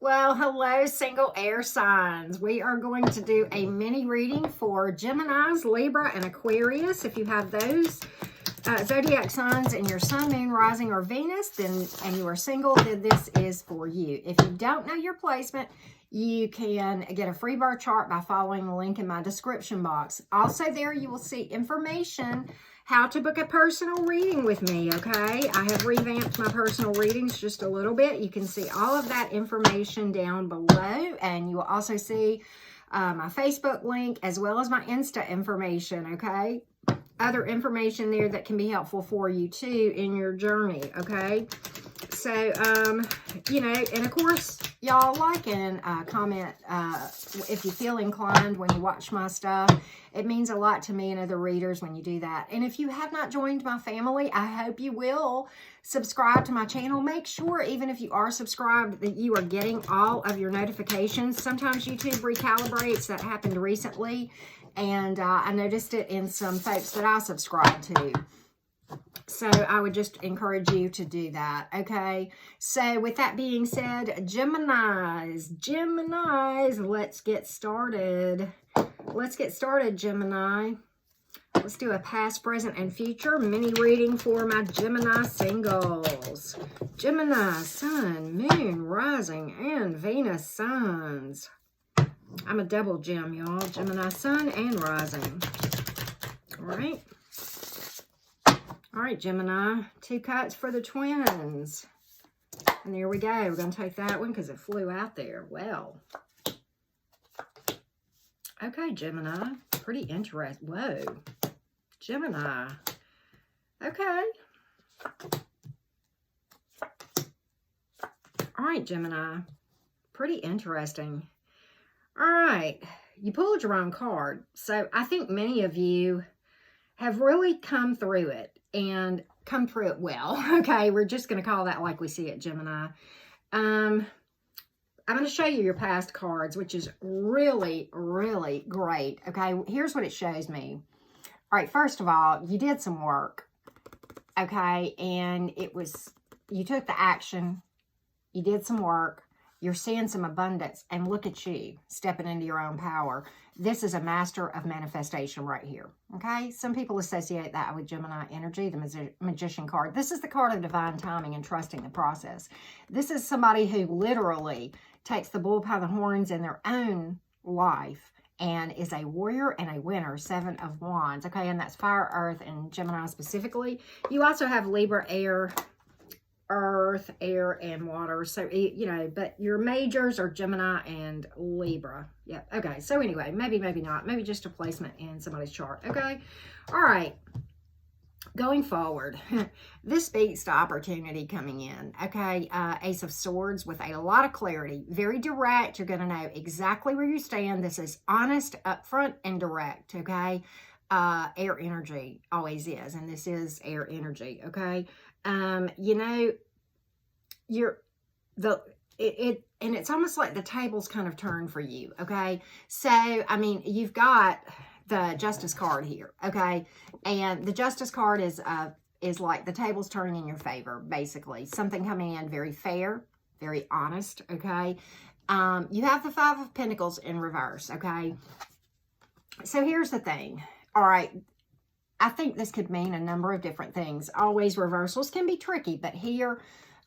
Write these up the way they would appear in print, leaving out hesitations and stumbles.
Well, hello, single air signs. We are going to do a mini reading for Geminis, Libra, and Aquarius. If you have those zodiac signs in your sun, moon, rising, or Venus, and you are single, then this is for you. If you don't know your placement, you can get a free bar chart by following the link in my description box. Also there you will see information how to book a personal reading with me, okay? I have revamped my personal readings just a little bit. You can see all of that information down below, and you will also see my Facebook link as well as my Insta information, okay? Other information there that can be helpful for you too in your journey, okay? So, you know, and of course, y'all like and comment if you feel inclined when you watch my stuff. It means a lot to me and other readers when you do that. And if you have not joined my family, I hope you will subscribe to my channel. Make sure, even if you are subscribed, that you are getting all of your notifications. Sometimes YouTube recalibrates. That happened recently. And I noticed it in some folks that I subscribe to. So I would just encourage you to do that, okay? So with that being said, Geminis, let's get started. Let's get started, Gemini. Let's do a past, present, and future mini reading for my Gemini singles. Gemini, Sun, Moon, Rising, and Venus signs. I'm a double gem, y'all. Gemini, Sun, and Rising. All right. All right, Gemini. 2 cups for the twins. And there we go. We're going to take that one because it flew out there. Well. Okay, Gemini. Pretty interesting. Whoa. Gemini. Okay. All right, Gemini. Pretty interesting. All right. You pulled your own card. So I think many of you have really come through it and come through it well. Okay, we're just going to call that like we see it, Gemini. I'm going to show you your past cards, which is really, really great. Okay, here's what it shows me. All right, first of all, you did some work. Okay, and you took the action. You did some work. You're seeing some abundance, and look at you stepping into your own power. This is a master of manifestation right here, okay? Some people associate that with Gemini energy, the Magician card. This is the card of divine timing and trusting the process. This is somebody who literally takes the bull by the horns in their own life and is a warrior and a winner, 7 of Wands, okay? And that's fire, earth, and Gemini specifically. You also have Libra, air, earth, air, and water. So, you know, but your majors are Gemini and Libra. Yep. Okay. So anyway, maybe not. Maybe just a placement in somebody's chart. Okay. All right. Going forward, this speaks to opportunity coming in. Okay. Ace of Swords with a lot of clarity. Very direct. You're going to know exactly where you stand. This is honest, upfront, and direct. Okay. Air energy always is. And this is air energy. Okay. You know, and it's almost like the tables kind of turn for you, okay? So, I mean, you've got the Justice card here, okay? And the Justice card is like the tables turning in your favor, basically. Something coming in very fair, very honest, okay? You have the 5 of Pentacles in reverse, okay? So here's the thing, all right? I think this could mean a number of different things. Always reversals can be tricky, but here,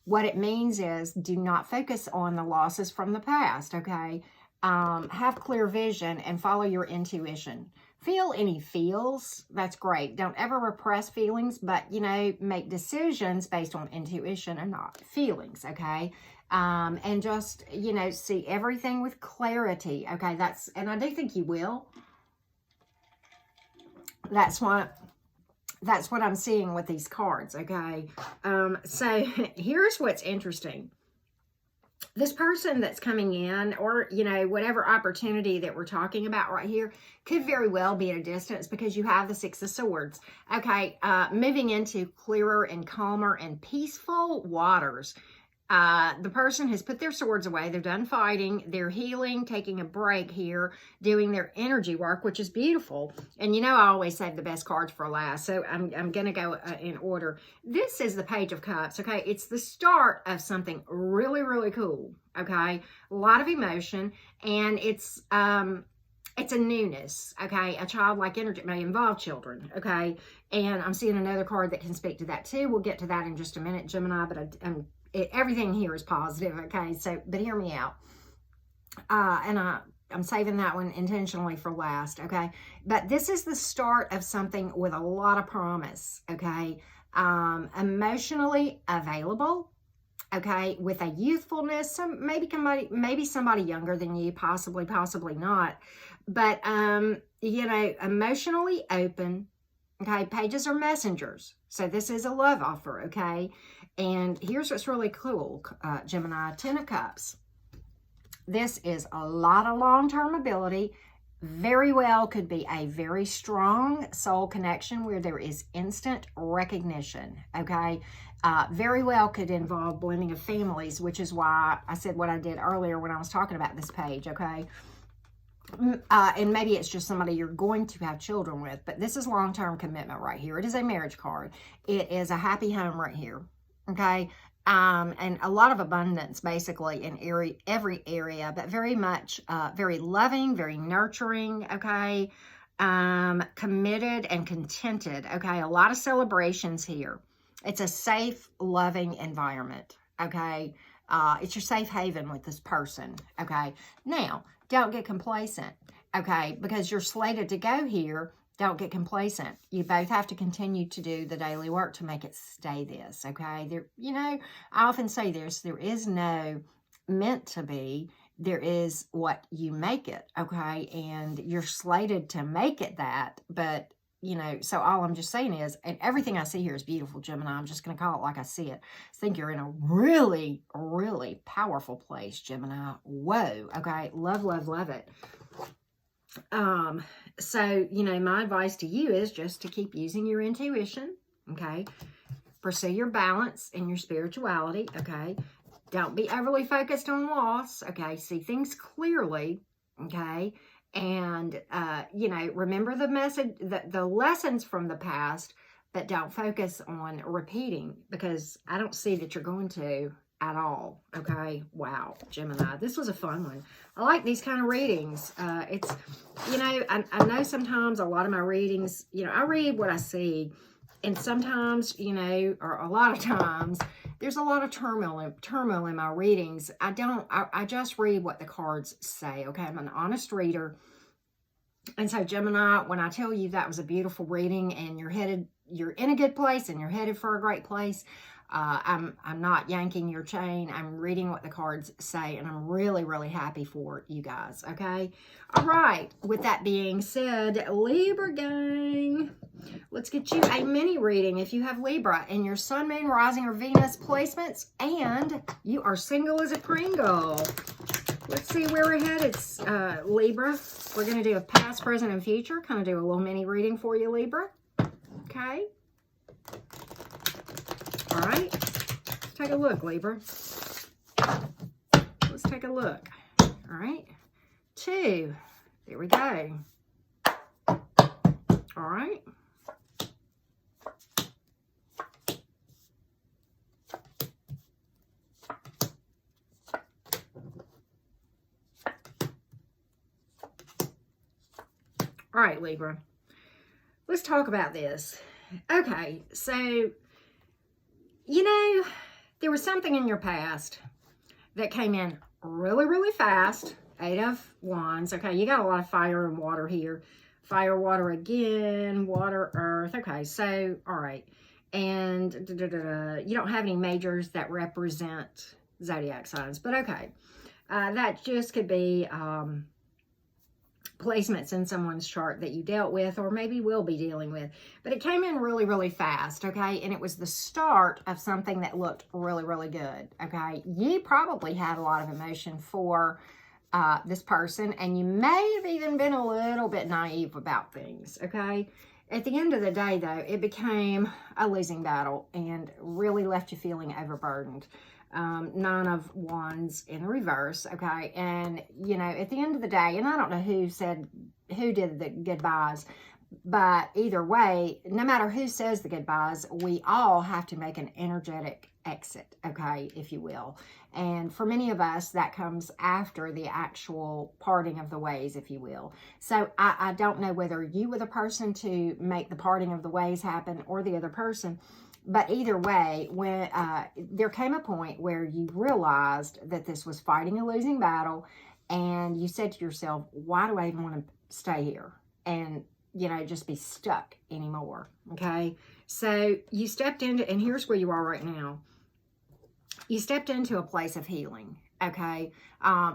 what it means is do not focus on the losses from the past, okay? Have clear vision and follow your intuition. Feel any feels, that's great. Don't ever repress feelings, but, you know, make decisions based on intuition and not feelings, okay? And just, you know, see everything with clarity, okay? And I do think you will. That's what I'm seeing with these cards, okay? So here's what's interesting. This person that's coming in, or, you know, whatever opportunity that we're talking about right here, could very well be at a distance because you have the 6 of Swords. Okay, moving into clearer and calmer and peaceful waters. The person has put their swords away. They're done fighting. They're healing, taking a break here, doing their energy work, which is beautiful. And you know, I always save the best cards for last. So I'm going to go in order. This is the Page of Cups. Okay. It's the start of something really, really cool. Okay. A lot of emotion, and it's a newness. Okay. A childlike energy may involve children. Okay. And I'm seeing another card that can speak to that too. We'll get to that in just a minute, Gemini, but everything here is positive, okay? So, but hear me out. And I'm saving that one intentionally for last, okay? But this is the start of something with a lot of promise, okay? Emotionally available, okay? With a youthfulness, maybe somebody younger than you, possibly not. But, you know, emotionally open, okay? Pages are messengers. So this is a love offer, okay? And here's what's really cool, Gemini, 10 of Cups. This is a lot of long-term ability. Very well could be a very strong soul connection where there is instant recognition, okay? Very well could involve blending of families, which is why I said what I did earlier when I was talking about this page, okay? And maybe it's just somebody you're going to have children with, but this is long-term commitment right here. It is a marriage card. It is a happy home right here. Okay, and a lot of abundance basically in every area, but very much, very loving, very nurturing, okay, committed and contented, okay, a lot of celebrations here. It's a safe, loving environment, okay, it's your safe haven with this person, okay. Now, don't get complacent, okay, because you're slated to go here. Don't get complacent. You both have to continue to do the daily work to make it stay this, okay? There, you know, I often say this, there is no meant to be. There is what you make it, okay? And you're slated to make it that, but, you know, so all I'm just saying is, and everything I see here is beautiful, Gemini. I'm just going to call it like I see it. I think you're in a really, really powerful place, Gemini. Whoa, okay? Love, love, love it. So, you know, my advice to you is just to keep using your intuition, okay? Pursue your balance and your spirituality, okay? Don't be overly focused on loss, okay? See things clearly, okay? And, you know, remember the message, the lessons from the past, but don't focus on repeating, because I don't see that you're going to at all, okay? Wow, Gemini, this was a fun one. I like these kind of readings. It's, you know, I know sometimes a lot of my readings, you know, I read what I see, and sometimes, you know, or a lot of times, there's a lot of turmoil in my readings. I just read what the cards say, okay? I'm an honest reader. And so, Gemini, when I tell you that was a beautiful reading and you're in a good place and you're headed for a great place, I'm not yanking your chain. I'm reading what the cards say, and I'm really, really happy for you guys, okay? All right. With that being said, Libra gang, let's get you a mini reading if you have Libra in your Sun, Moon, Rising, or Venus placements, and you are single as a Pringle. Let's see where we're headed, Libra. We're going to do a past, present, and future. Kind of do a little mini reading for you, Libra. Okay. All right. Let's take a look, Libra. Let's take a look. All right. 2. There we go. All right. All right, Libra. Let's talk about this. Okay, so, you know, there was something in your past that came in really, really fast. 8 of Wands. Okay, you got a lot of fire and water here. Fire, water again, water, earth. Okay, so, all right. And you don't have any majors that represent zodiac signs, but okay. That just could be placements in someone's chart that you dealt with or maybe will be dealing with. But it came in really, really fast, okay? And it was the start of something that looked really, really good, okay? You probably had a lot of emotion for this person, and you may have even been a little bit naive about things, okay? At the end of the day, though, it became a losing battle and really left you feeling overburdened. Nine of Wands in the reverse, okay? And, you know, at the end of the day, and I don't know who did the goodbyes, but either way, no matter who says the goodbyes, we all have to make an energetic exit, okay, if you will. And for many of us, that comes after the actual parting of the ways, if you will. So I don't know whether you were the person to make the parting of the ways happen or the other person. But either way, when there came a point where you realized that this was fighting a losing battle, and you said to yourself, why do I even want to stay here? And, you know, just be stuck anymore, okay? So you stepped into, and here's where you are right now. You stepped into a place of healing, okay?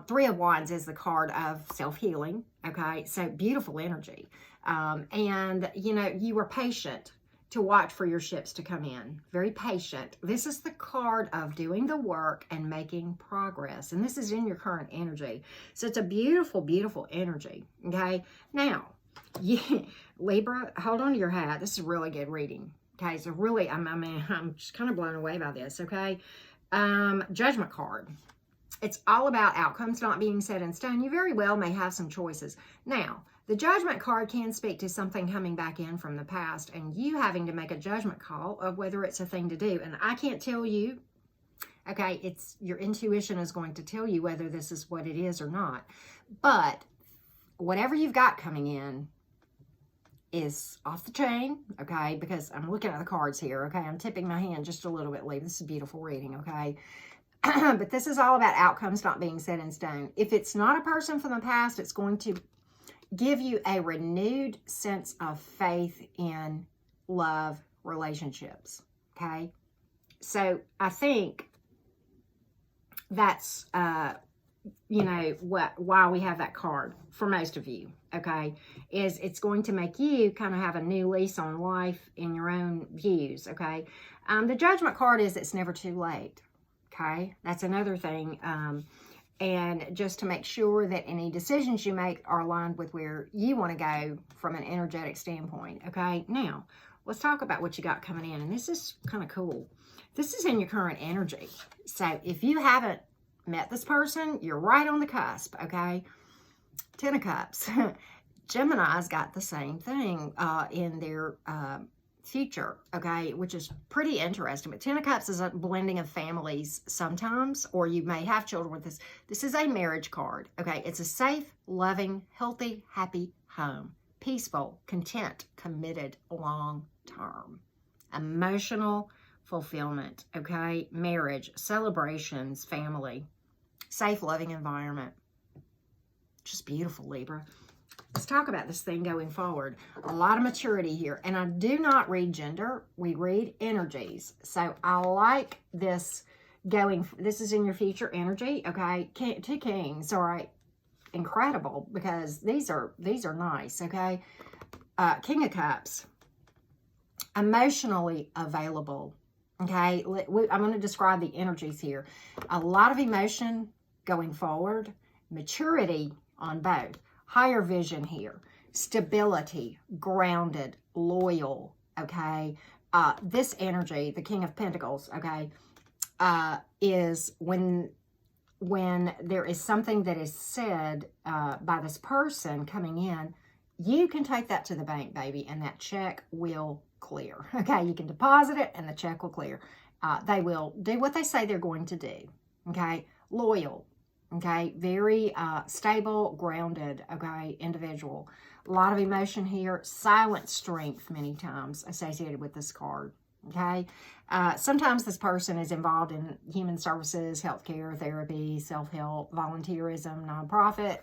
Three of Wands is the card of self-healing, okay? So beautiful energy. And, you know, you were patient to watch for your ships to come in. Very patient. This is the card of doing the work and making progress. And this is in your current energy. So it's a beautiful, beautiful energy, okay? Now, Libra, hold on to your hat. This is a really good reading, okay? So really, I'm just kind of blown away by this, okay? Judgment card. It's all about outcomes not being set in stone. You very well may have some choices. Now, the Judgment card can speak to something coming back in from the past and you having to make a judgment call of whether it's a thing to do. And I can't tell you, okay, it's your intuition is going to tell you whether this is what it is or not. But whatever you've got coming in is off the chain, okay, because I'm looking at the cards here, okay? I'm tipping my hand just a little bit, Lee. This is a beautiful reading, okay? But this is all about outcomes not being set in stone. If it's not a person from the past, it's going to give you a renewed sense of faith in love relationships, okay? So I think that's, you know, why we have that card for most of you, okay, is it's going to make you kind of have a new lease on life in your own views, okay? The Judgment card is it's never too late, okay? That's another thing. And just to make sure that any decisions you make are aligned with where you want to go from an energetic standpoint, okay? Now, let's talk about what you got coming in. And this is kind of cool. This is in your current energy. So if you haven't met this person, you're right on the cusp, okay? Ten of Cups. Gemini's got the same thing in their future, okay, which is pretty interesting. But Ten of Cups is a blending of families sometimes, or you may have children with this. This is a marriage card, okay? It's a safe, loving, healthy, happy home. Peaceful, content, committed, long-term. Emotional fulfillment, okay? Marriage, celebrations, family, safe, loving environment. Just beautiful, Libra. Let's talk about this thing going forward. A lot of maturity here. And I do not read gender. We read energies. So I like this going. This is in your future energy. Okay. Two Kings. All right. Incredible. Because these are nice. Okay. King of Cups. Emotionally available. Okay. I'm going to describe the energies here. A lot of emotion going forward. Maturity on both. Higher vision here, stability, grounded, loyal, okay? This energy, the King of Pentacles, okay, is when there is something that is said by this person coming in, you can take that to the bank, baby, and that check will clear, okay? You can deposit it and the check will clear. They will do what they say they're going to do, okay? Loyal. Okay, very stable, grounded, okay, individual. A lot of emotion here. Silent strength many times associated with this card, okay? Sometimes this person is involved in human services, healthcare, therapy, self-help, volunteerism, nonprofit,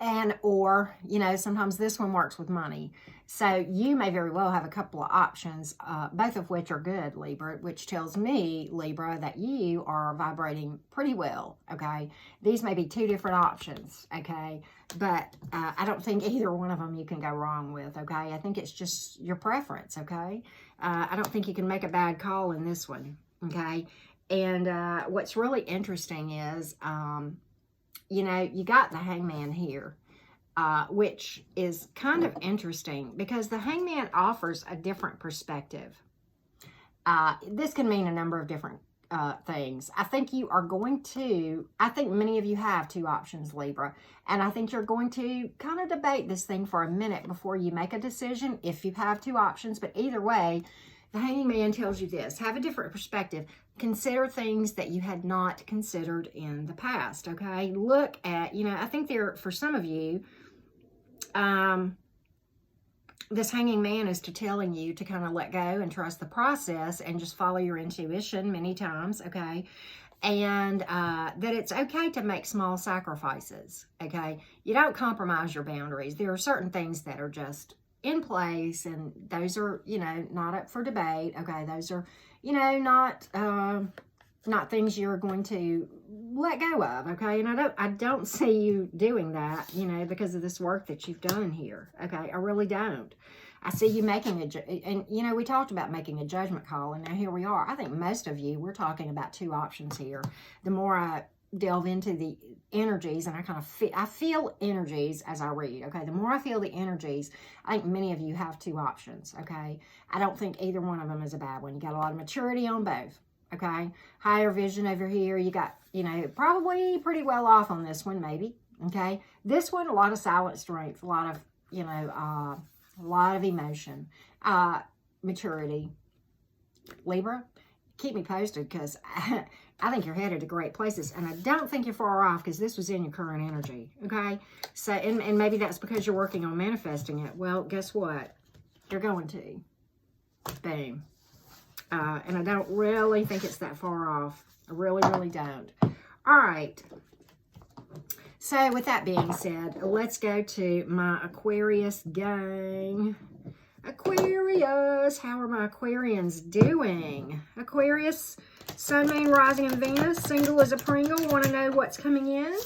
and or, you know, sometimes this one works with money. So you may very well have a couple of options, both of which are good, Libra, which tells me, Libra, that you are vibrating pretty well, okay? These may be two different options, okay? But I don't think either one of them you can go wrong with, okay? I think it's just your preference, okay? I don't think you can make a bad call in this one, okay? And what's really interesting is, you know, you got the Hangman here, which is kind of interesting because the Hangman offers a different perspective. This can mean a number of different things. I think you are going to, I think many of you have two options, Libra, and I think you're going to kind of debate this thing for a minute before you make a decision if you have two options. But either way, the Hanging Man tells you this: have a different perspective. Consider things that you had not considered in the past, okay? Look at, I think there, for some of you, this Hanging Man is telling you to kind of let go and trust the process and just follow your intuition many times, okay? And that it's okay to make small sacrifices, okay? You don't compromise your boundaries. There are certain things that are just in place, and those are, not up for debate, okay? Those are, not things you're going to let go of, okay? And I don't see you doing that, because of this work that you've done here, okay? I really don't. I see you making and we talked about making a judgment call, and now here we are. I think most of you, we're talking about two options here. The more I delve into the energies, and I feel energies as I read, okay? The more I feel the energies, I think many of you have two options, okay? I don't think either one of them is a bad one. You got a lot of maturity on both, okay? Higher vision over here. You got, probably pretty well off on this one, maybe, okay? This one, a lot of silent strength, a lot of, a lot of emotion, maturity. Libra, keep me posted, because I think you're headed to great places, and I don't think you're far off, because this was in your current energy, okay? So, and maybe that's because you're working on manifesting it. Well, guess what? You're going to. Boom. And I don't really think it's that far off. I really, really don't. All right. So with that being said, let's go to my Aquarius gang. Aquarius, how are my Aquarians doing? Aquarius, Sun, Moon, Rising, and Venus. Single as a Pringle. Want to know what's coming in?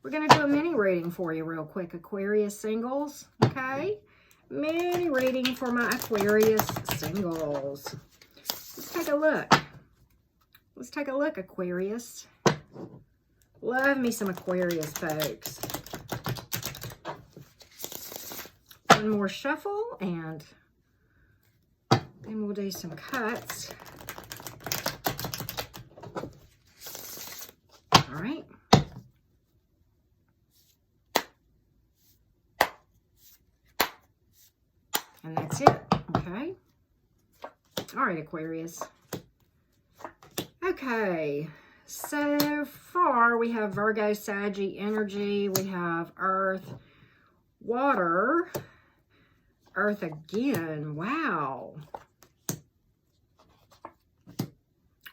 We're going to do a mini reading for you real quick, Aquarius singles. Okay? Mini reading for my Aquarius singles. Let's take a look. Let's take a look, Aquarius. Love me some Aquarius, folks. One more shuffle, and then we'll do some cuts. All right. And that's it, okay? All right, Aquarius. Okay, so far we have Virgo, Saggy energy. We have Earth, Water, Earth again. Wow.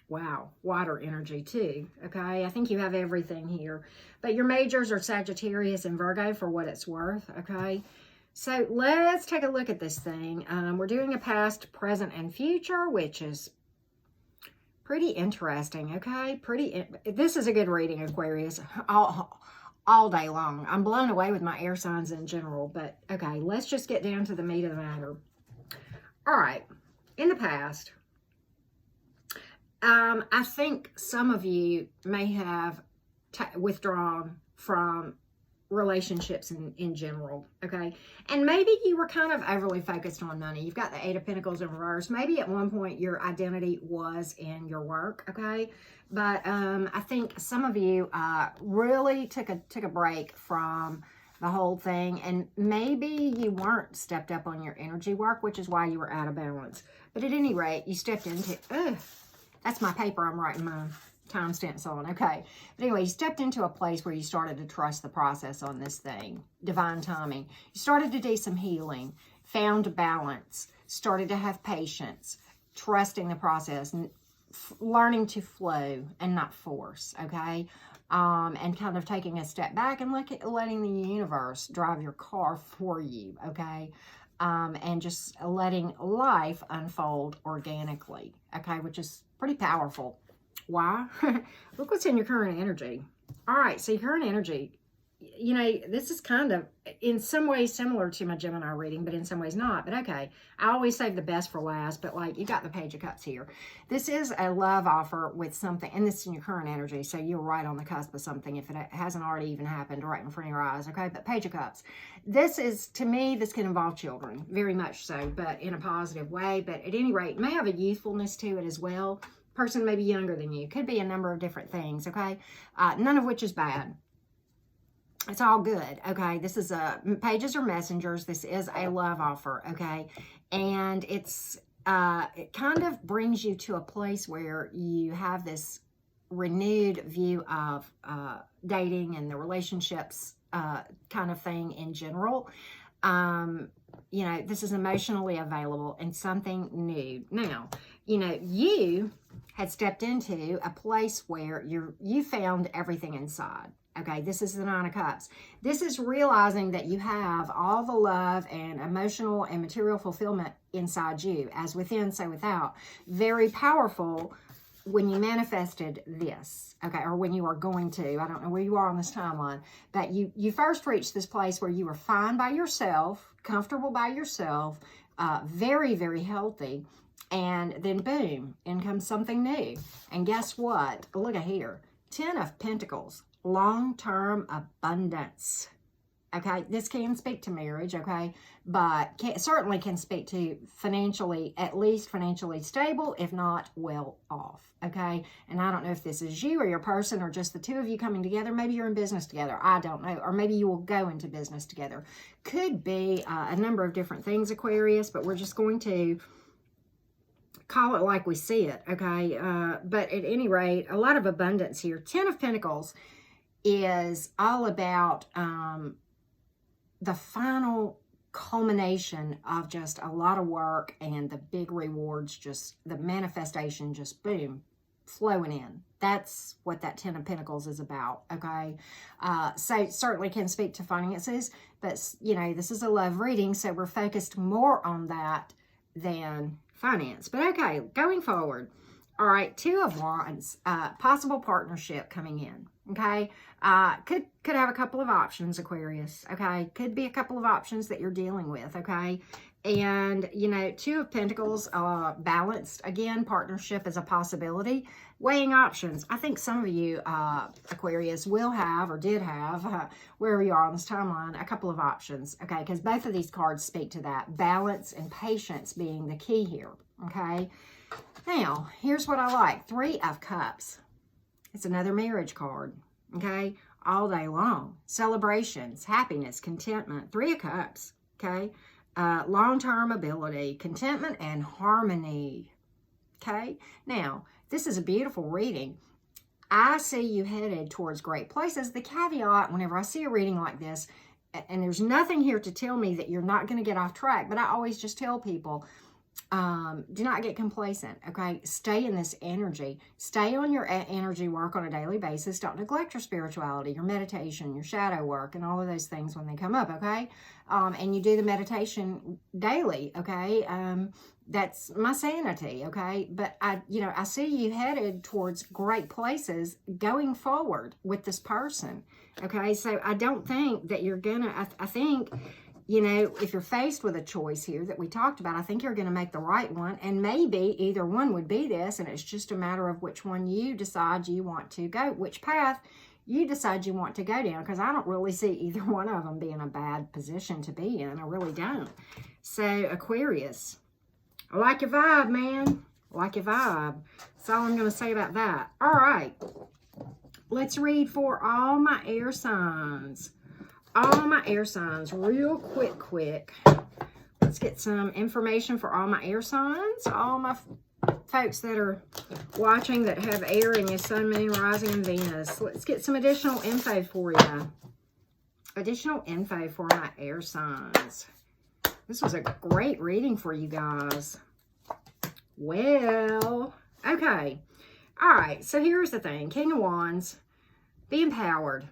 Wow, water energy too, okay? I think you have everything here. But your majors are Sagittarius and Virgo for what it's worth, okay? So let's take a look at this thing. We're doing a past, present, and future, which is pretty interesting, okay? This is a good reading, Aquarius, all day long. I'm blown away with my air signs in general, but okay, let's just get down to the meat of the matter. All right, in the past, I think some of you may have withdrawn from relationships in general, okay? And maybe you were kind of overly focused on money. You've got the Eight of Pentacles in reverse. Maybe at one point your identity was in your work, okay? But I think some of you really took a break from the whole thing, and maybe you weren't stepped up on your energy work, which is why you were out of balance. But at any rate, you stepped into, that's my paper I'm writing my timestamps on, okay? But anyway, you stepped into a place where you started to trust the process on this thing, divine timing. You started to do some healing, found balance, started to have patience, trusting the process, and learning to flow and not force, okay? And kind of taking a step back and letting the universe drive your car for you, okay? And just letting life unfold organically, okay? Which is pretty powerful. Why? Look what's in your current energy. All right, so your current energy, you know, this is kind of in some ways similar to my Gemini reading, but in some ways not. But okay, I always save the best for last, but like you got the Page of Cups here. This is a love offer with something, and this is in your current energy, so you're right on the cusp of something if it hasn't already even happened right in front of your eyes, okay? But Page of Cups. This is, to me, this can involve children, very much so, but in a positive way. But at any rate, it may have a youthfulness to it as well. Person may be younger than you. Could be a number of different things, okay? None of which is bad. It's all good, okay? This is pages or messengers. This is a love offer, okay? And it's it kind of brings you to a place where you have this renewed view of dating and the relationships kind of thing in general. You know, this is emotionally available and something new. Now, you know, you had stepped into a place where you found everything inside. Okay, this is the Nine of Cups. This is realizing that you have all the love and emotional and material fulfillment inside you, as within, so without. Very powerful when you manifested this, okay, or when you are going to. I don't know where you are on this timeline, but you first reached this place where you were fine by yourself, comfortable by yourself, very, very healthy, and then boom, in comes something new. And guess what? Look at here. 10 of Pentacles. Long-term abundance. Okay, this can speak to marriage, okay, but certainly can speak to financially, at least financially stable, if not well off, okay? And I don't know if this is you or your person or just the two of you coming together. Maybe you're in business together. I don't know. Or maybe you will go into business together. Could be a number of different things, Aquarius, but we're just going to call it like we see it, okay? But at any rate, a lot of abundance here. 10 of Pentacles is all about the final culmination of just a lot of work and the big rewards, just the manifestation, just boom, flowing in. That's what that 10 of Pentacles is about, okay? So it certainly can speak to finances, but, you know, this is a love reading, so we're focused more on that than finance. But, okay, going forward. All right, 2 of Wands, possible partnership coming in, okay? Could have a couple of options, Aquarius, okay? Could be a couple of options that you're dealing with, okay? And, you know, 2 of Pentacles, balanced. Again, partnership is a possibility. Weighing options. I think some of you, Aquarius, will have or did have, wherever you are on this timeline, a couple of options, okay? Because both of these cards speak to that. Balance and patience being the key here, okay? Now, here's what I like. 3 of Cups. It's another marriage card, okay? All day long. Celebrations, happiness, contentment. 3 of Cups, okay? Long-term ability, contentment, and harmony, okay? Now, this is a beautiful reading. I see you headed towards great places. The caveat, whenever I see a reading like this, and there's nothing here to tell me that you're not going to get off track, but I always just tell people, do not get complacent, okay? Stay in this energy. Stay on your energy work on a daily basis. Don't neglect your spirituality, your meditation, your shadow work, and all of those things when they come up, okay? And you do the meditation daily, okay? That's my sanity, okay? But I see you headed towards great places going forward with this person, okay? So I don't think that you're gonna, I think, you know, if you're faced with a choice here that we talked about, I think you're going to make the right one. And maybe either one would be this, and it's just a matter of which one you decide you want to go, which path you decide you want to go down, because I don't really see either one of them being a bad position to be in. I really don't. So, Aquarius, I like your vibe, man. I like your vibe. That's all I'm going to say about that. All right. Let's read for all my air signs. All my air signs, real quick. Let's get some information for all my air signs. All my folks that are watching that have air in your sun, moon, rising, and Venus. Let's get some additional info for you. Additional info for my air signs. This was a great reading for you guys. Well, okay. All right, so here's the thing. King of Wands, be empowered.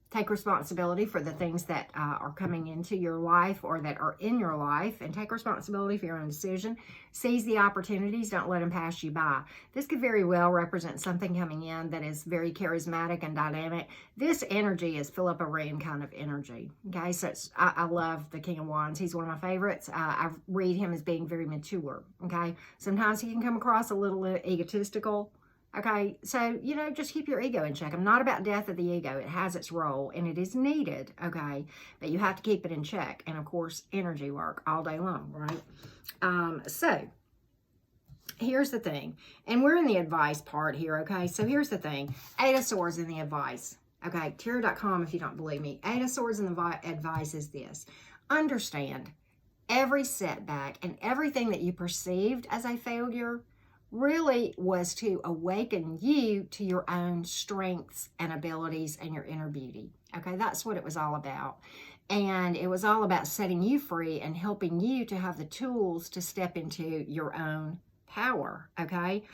Take responsibility for the things that are coming into your life or that are in your life, and take responsibility for your own decision. Seize the opportunities. Don't let them pass you by. This could very well represent something coming in that is very charismatic and dynamic. This energy is Philip Arrhene kind of energy. Okay, so I love the King of Wands. He's one of my favorites. I read him as being very mature. Okay, sometimes he can come across a little egotistical. Okay, so, you know, just keep your ego in check. I'm not about death of the ego. It has its role, and it is needed, okay? But you have to keep it in check. And, of course, energy work all day long, right? So, here's the thing, and we're in the advice part here, okay? So here's the thing. Eight of Swords in the advice. Okay, tarot.com if you don't believe me. Eight of Swords in the advice is this. Understand, every setback and everything that you perceived as a failure really was to awaken you to your own strengths and abilities and your inner beauty. Okay, that's what it was all about. And it was all about setting you free and helping you to have the tools to step into your own power, okay?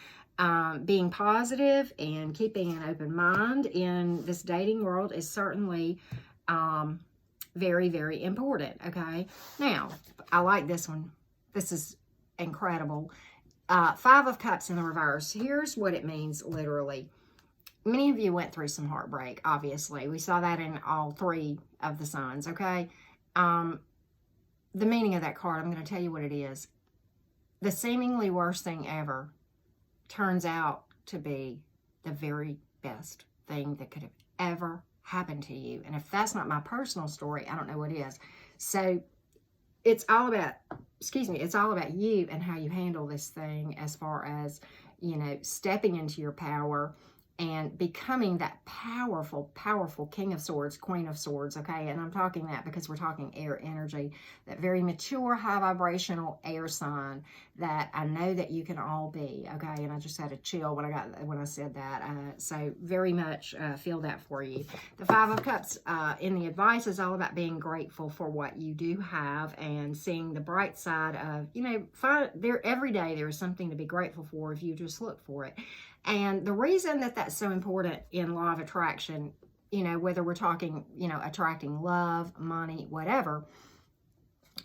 Being positive and keeping an open mind in this dating world is certainly very, very important, okay? Now, I like this one. This is incredible. Five of Cups in the reverse. Here's what it means, literally. Many of you went through some heartbreak, obviously. We saw that in all three of the signs, okay? The meaning of that card, I'm going to tell you what it is. The seemingly worst thing ever turns out to be the very best thing that could have ever happened to you. And if that's not my personal story, I don't know what is. So it's all about, it's all about you and how you handle this thing as far as, you know, stepping into your power and becoming that powerful, powerful King of Swords, Queen of Swords, okay? And I'm talking that because we're talking air energy, that very mature, high vibrational air sign that I know that you can all be, okay? And I just had a chill when I said that. So very much feel that for you. The Five of Cups in the advice is all about being grateful for what you do have and seeing the bright side of, you know, every day there is something to be grateful for if you just look for it. And the reason that that's so important in law of attraction, you know, whether we're talking, you know, attracting love, money, whatever,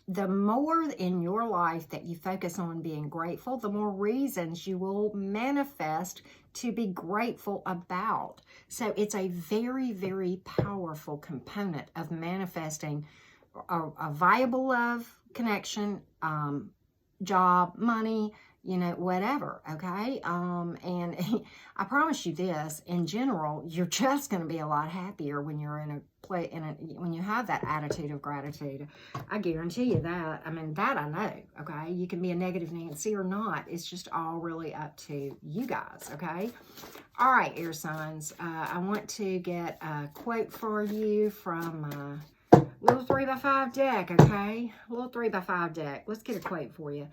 the more in your life that you focus on being grateful, the more reasons you will manifest to be grateful about. So it's a very, very powerful component of manifesting a viable love connection, job, money, you know, whatever, okay? And I promise you this, in general, you're just going to be a lot happier when you're when you have that attitude of gratitude. I guarantee you that. I mean, that I know, okay? You can be a negative Nancy or not. It's just all really up to you guys, okay? All right, air signs. I want to get a quote for you from little 3x5 deck, okay? Little 3x5 deck. Let's get a quote for you.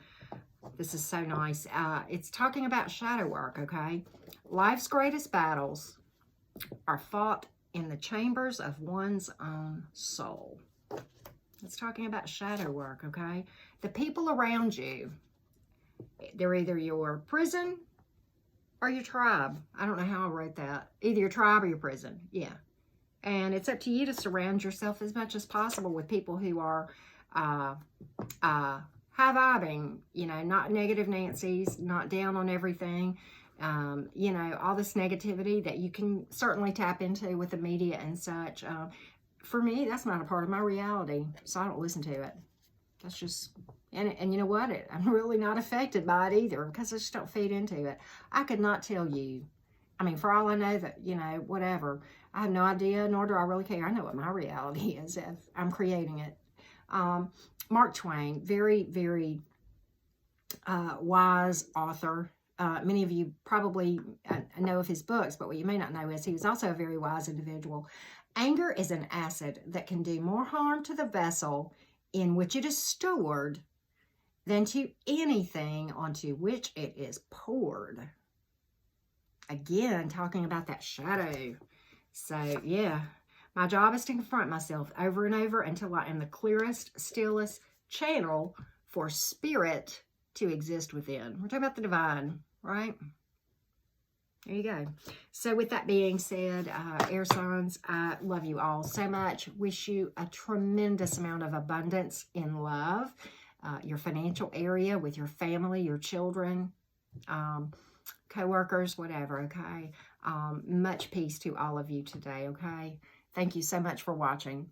This is so nice. It's talking about shadow work, okay? Life's greatest battles are fought in the chambers of one's own soul. It's talking about shadow work, okay? The people around you, they're either your prison or your tribe. I don't know how I wrote that. Either your tribe or your prison, yeah. And it's up to you to surround yourself as much as possible with people who are high-vibing, you know, not negative Nancy's, not down on everything, you know, all this negativity that you can certainly tap into with the media and such. For me, that's not a part of my reality, so I don't listen to it. That's just, and you know what? I'm really not affected by it either because I just don't feed into it. I could not tell you. I mean, for all I know that, you know, whatever. I have no idea, nor do I really care. I know what my reality is if I'm creating it. Mark Twain, very, very wise author. Many of you probably know of his books, but what you may not know is he was also a very wise individual. Anger is an acid that can do more harm to the vessel in which it is stored than to anything onto which it is poured. Again, talking about that shadow. So, yeah. My job is to confront myself over and over until I am the clearest, stillest channel for spirit to exist within. We're talking about the divine, right? There you go. So with that being said, air signs, I love you all so much. Wish you a tremendous amount of abundance in love, your financial area, with your family, your children, co-workers, whatever, okay? Much peace to all of you today, okay? Thank you so much for watching.